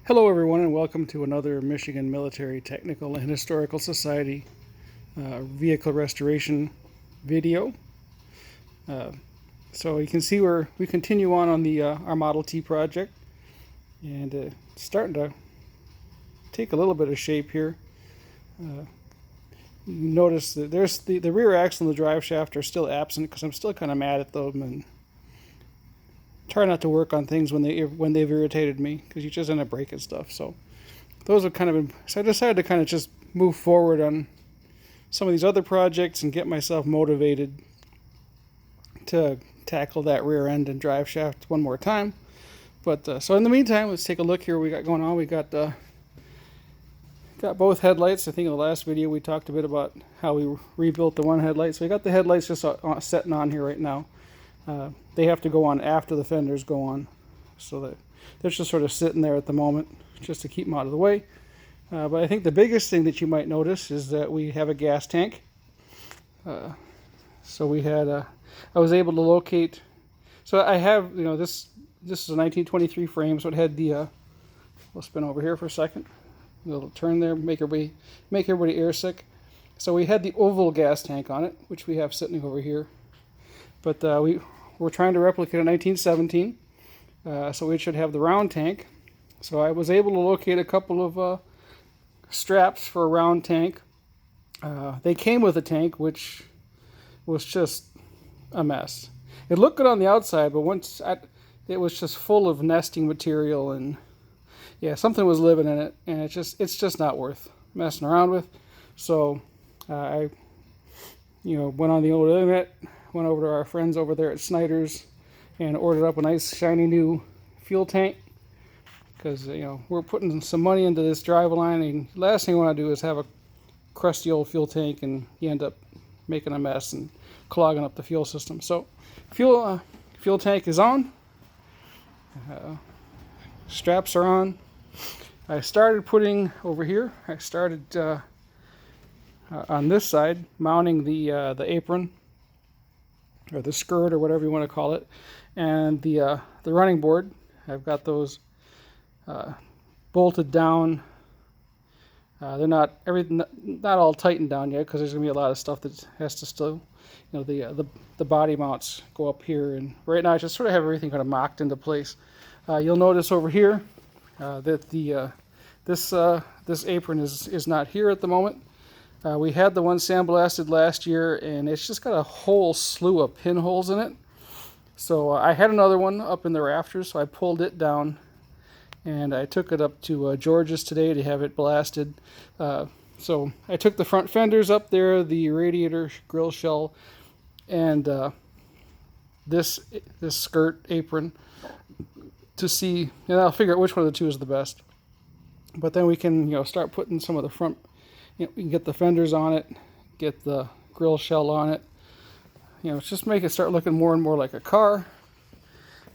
Hello everyone and welcome to another Michigan Military Technical and Historical Society vehicle restoration video. So you can see we continue on the our Model T project, and it's starting to take a little bit of shape here. Notice that there's the rear axle and the drive shaft are still absent because I'm still kind of mad at them and try not to work on things when they've irritated me, because you just end up breaking stuff. So those have kind of been. So I decided to kind of just move forward on some of these other projects and get myself motivated to tackle that rear end and drive shaft one more time. But so in the meantime, let's take a look here. What we got going on. We got both headlights. I think in the last video we talked a bit about how we rebuilt the one headlight. So we got the headlights just setting on here right now. They have to go on after the fenders go on, so that they're just sort of sitting there at the moment just to keep them out of the way. But I think the biggest thing that you might notice is that we have a gas tank. So we had I was able to locate. So I have, this is a 1923 frame, so it had the. We'll spin over here for a second. A little turn there, make everybody air sick. So we had the oval gas tank on it, which we have sitting over here. But we're trying to replicate a 1917, so we should have the round tank. So I was able to locate a couple of straps for a round tank. They came with a tank, which was just a mess. It looked good on the outside, but it was just full of nesting material, and yeah, something was living in it, and it's just not worth messing around with. So I went on the old internet, went over to our friends over there at Snyder's and ordered up a nice shiny new fuel tank, because we're putting some money into this driveline, and the last thing I want to do is have a crusty old fuel tank and you end up making a mess and clogging up the fuel system. So fuel tank is on, straps are on. I started putting over here. I started on this side mounting the apron, or the skirt, or whatever you want to call it, and the running board. I've got those bolted down. They're not all tightened down yet, because there's gonna be a lot of stuff that has to still, the body mounts go up here, and right now I just sort of have everything kind of mocked into place. You'll notice over here that this apron is not here at the moment. We had the one sandblasted last year, and it's just got a whole slew of pinholes in it. So I had another one up in the rafters, so I pulled it down, and I took it up to George's today to have it blasted. So I took the front fenders up there, the radiator grill shell, and this skirt apron to see, and I'll figure out which one of the two is the best. But then we can start putting some of the front. We can get the fenders on it, get the grill shell on it. Just make it start looking more and more like a car.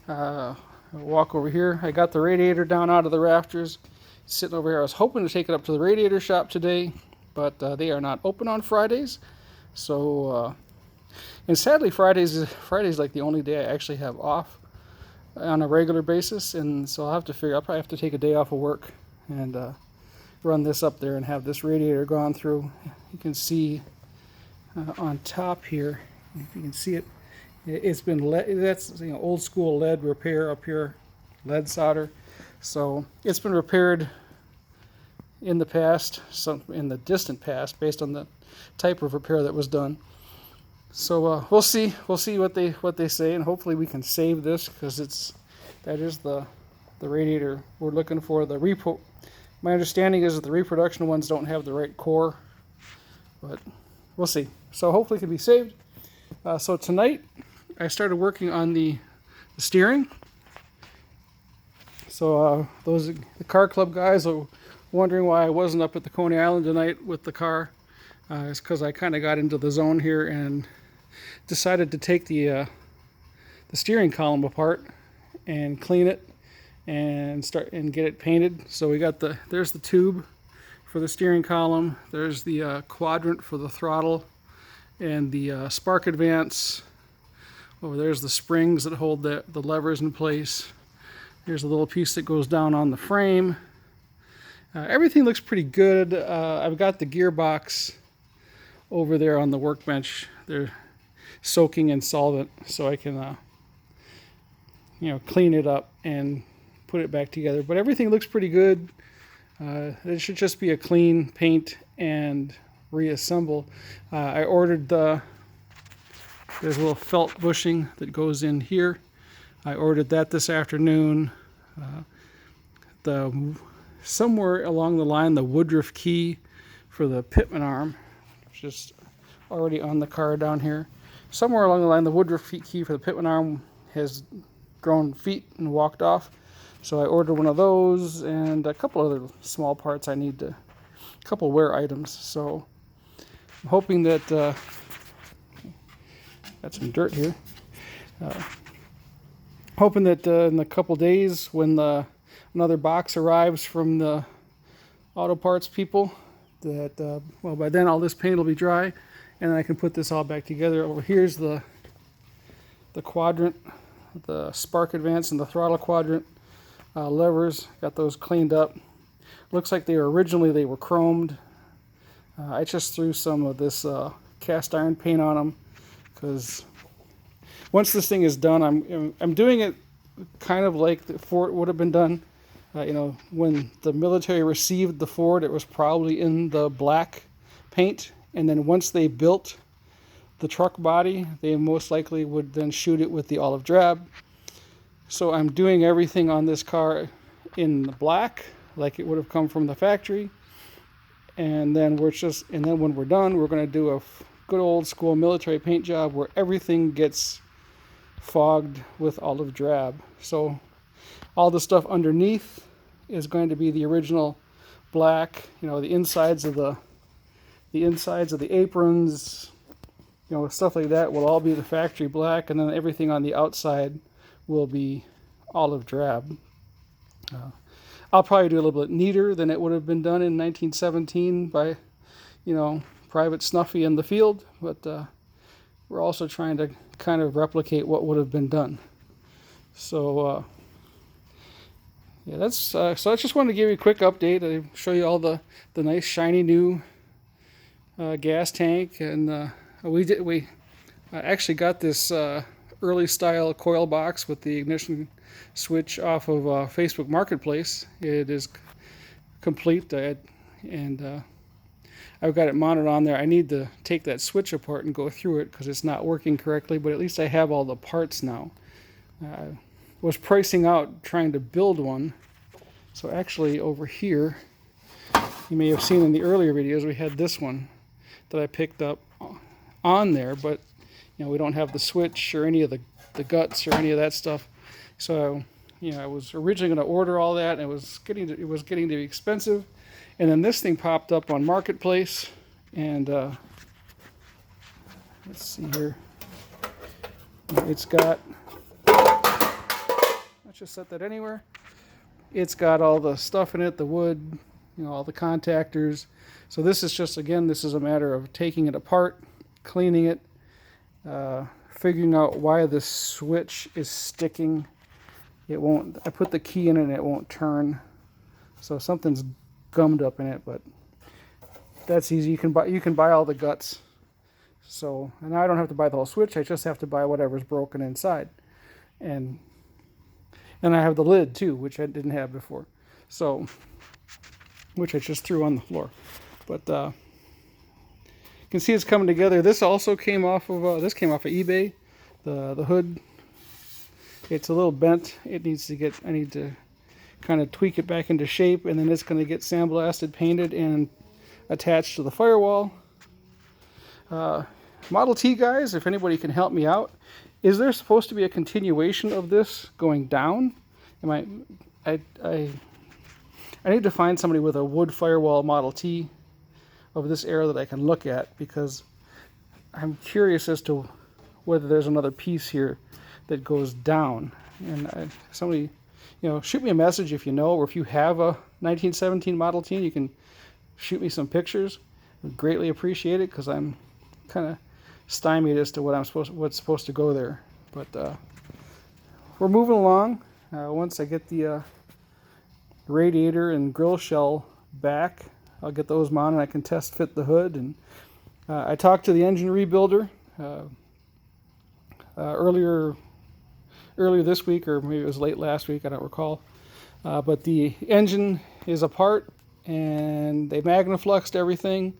I'll walk over here. I got the radiator down out of the rafters, sitting over here. I was hoping to take it up to the radiator shop today, but they are not open on Fridays. So, and sadly, Fridays like the only day I actually have off on a regular basis, and so I'll probably have to take a day off of work and run this up there and have this radiator gone through. You can see on top here, if you can see it, it's been that's old school lead repair up here, lead solder. So it's been repaired in the past, in the distant past, based on the type of repair that was done. So we'll see what they say, and hopefully we can save this, because that is the radiator we're looking for. My understanding is that the reproduction ones don't have the right core, but we'll see. So hopefully it can be saved. So tonight I started working on the steering. So the car club guys are wondering why I wasn't up at the Coney Island tonight with the car. It's because I kind of got into the zone here and decided to take the steering column apart and clean it and get it painted. So we got there's the tube for the steering column, there's the quadrant for the throttle, and the spark advance. There's the springs that hold the levers in place. Here's a little piece that goes down on the frame. Everything looks pretty good. I've got the gearbox over there on the workbench. They're soaking in solvent so I can clean it up and put it back together. But everything looks pretty good. It should just be a clean paint and reassemble. I ordered there's a little felt bushing that goes in here. I ordered that this afternoon. Somewhere along the line, the Woodruff key for the Pitman arm, which is already on the car down here. Somewhere along the line, the Woodruff key for the Pitman arm has grown feet and walked off. So I ordered one of those and a couple other small parts I need a couple wear items. So I'm hoping that, got some dirt here. Hoping that in a couple days when another box arrives from the auto parts people, that, by then all this paint will be dry and then I can put this all back together. Over here's the quadrant, the spark advance and the throttle quadrant levers. Got those cleaned up. Looks like they were chromed. I just threw some of this cast iron paint on them because once this thing is done, I'm doing it kind of like the Ford would have been done. When the military received the Ford, it was probably in the black paint, and then once they built the truck body, they most likely would then shoot it with the olive drab. So I'm doing everything on this car in the black, like it would have come from the factory. And then when we're done, we're going to do a good old school military paint job where everything gets fogged with olive drab. So all the stuff underneath is going to be the original black. The insides of the aprons, stuff like that will all be the factory black, and then everything on the outside will be olive drab. I'll probably do a little bit neater than it would have been done in 1917 by, Private Snuffy in the field, but we're also trying to kind of replicate what would have been done. So, so I just wanted to give you a quick update. I show you all the nice shiny new gas tank, and we actually got this early style coil box with the ignition switch off of Facebook Marketplace. It is complete, and I've got it mounted on there. I need to take that switch apart and go through it because it's not working correctly, but at least I have all the parts now. I was pricing out trying to build one. So actually over here, you may have seen in the earlier videos, we had this one that I picked up on there, but we don't have the switch or any of the guts or any of that stuff. So I was originally going to order all that, and it was getting to be expensive. And then this thing popped up on Marketplace, and let's see here. It's got, let's just set that anywhere. It's got all the stuff in it, the wood, all the contactors. So this is just, again, this is a matter of taking it apart, cleaning it, figuring out why the switch is sticking. It won't, I put the key in it and it won't turn. So something's gummed up in it, but that's easy. You can buy all the guts. So, and I don't have to buy the whole switch. I just have to buy whatever's broken inside. And I have the lid too, which I didn't have before. So, which I just threw on the floor. But you can see it's coming together. This also came off of eBay. The hood, it's a little bent. I need to kind of tweak it back into shape, and then it's going to get sandblasted, painted, and attached to the firewall. Model T guys, if anybody can help me out, is there supposed to be a continuation of this going down? I need to find somebody with a wood firewall Model T of this era that I can look at, because I'm curious as to whether there's another piece here that goes down. And somebody, shoot me a message if you know, or if you have a 1917 Model T, you can shoot me some pictures. I'd greatly appreciate it, because I'm kind of stymied as to what's supposed to go there. But we're moving along. Once I get the radiator and grill shell back. I'll get those mounted. I can test fit the hood. And I talked to the engine rebuilder earlier this week, or maybe it was late last week. I don't recall. But the engine is apart, and they magnafluxed everything,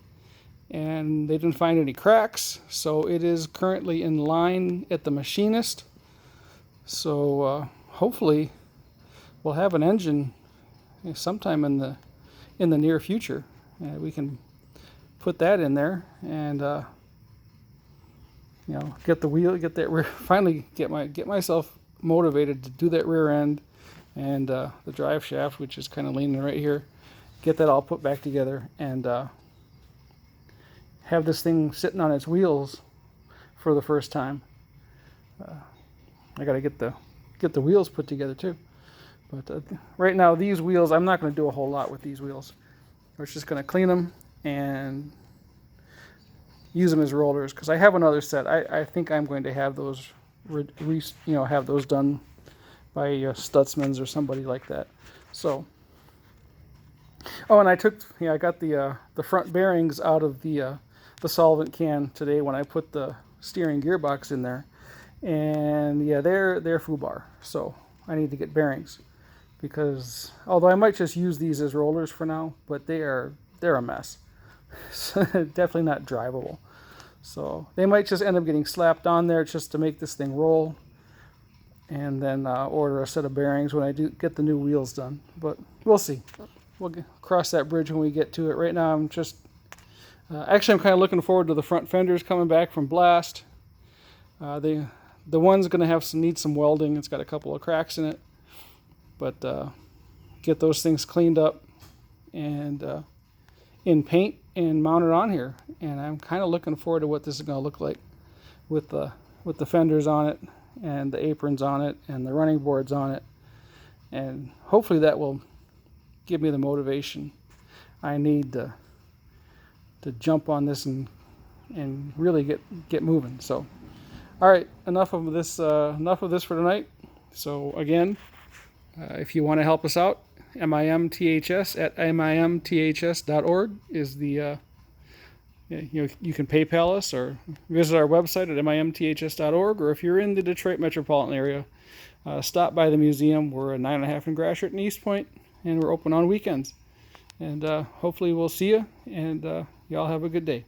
and they didn't find any cracks. So it is currently in line at the machinist. So hopefully we'll have an engine sometime in the near future. We can put that in there and get the wheel, get that rear, finally get myself motivated to do that rear end and the drive shaft, which is kind of leaning right here. Get that all put back together and have this thing sitting on its wheels for the first time. I got to get the wheels put together too. But right now, these wheels, I'm not going to do a whole lot with these wheels. We're just going to clean them and use them as rollers, because I have another set. I think I'm going to have those, have those done by Stutzman's or somebody like that. So, oh, and I got the front bearings out of the solvent can today when I put the steering gearbox in there, and yeah, they're FUBAR. So I need to get bearings, because although I might just use these as rollers for now, but they're a mess. So definitely not drivable. So they might just end up getting slapped on there just to make this thing roll, and then order a set of bearings when I do get the new wheels done. But we'll see. We'll cross that bridge when we get to it. Right now I'm just actually I'm kind of looking forward to the front fenders coming back from Blast. The one's going to need some welding. It's got a couple of cracks in it, but get those things cleaned up and in paint and mounted on here. And I'm kind of looking forward to what this is going to look like with the fenders on it and the aprons on it and the running boards on it. And hopefully that will give me the motivation I need to jump on this and really get moving. So, all right, enough of this for tonight. So again, if you want to help us out, MIMTHS at MIMTHS.org is the you can PayPal us or visit our website at MIMTHS.org, or if you're in the Detroit metropolitan area, stop by the museum. We're at 9.5 in Gratiot and East Point, and we're open on weekends. And hopefully we'll see you, and y'all have a good day.